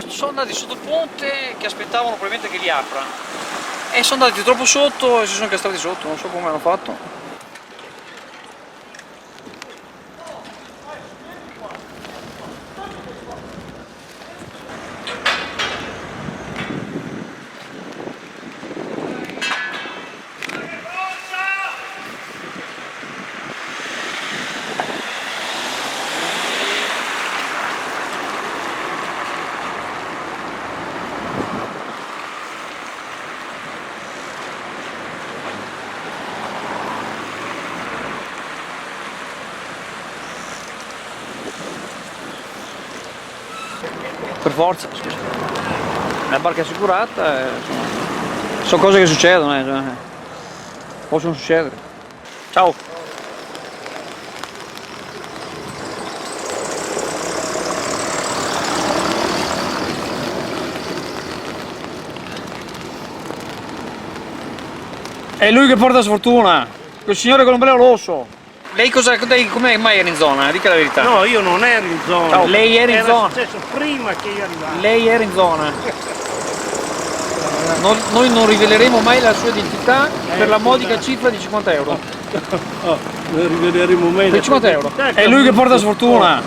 Sono andati sotto il ponte che aspettavano probabilmente che li apra e sono andati troppo sotto e si sono incastrati sotto, non so come hanno fatto. Per forza, scusa. La barca è assicurata, insomma, sono cose che succedono, cioè, possono succedere. Ciao! È lui che porta sfortuna, quel signore con l'ombrello rosso. Lei come mai era in zona? Dica la verità. No, io non ero in zona. Ciao, lei era in zona. Era successo prima che io arrivassi. Lei era in zona. Noi non riveleremo mai la sua identità per la modica cifra di 50 euro. Lo rivedremo meglio. Per 50 euro. È lui che porta sfortuna.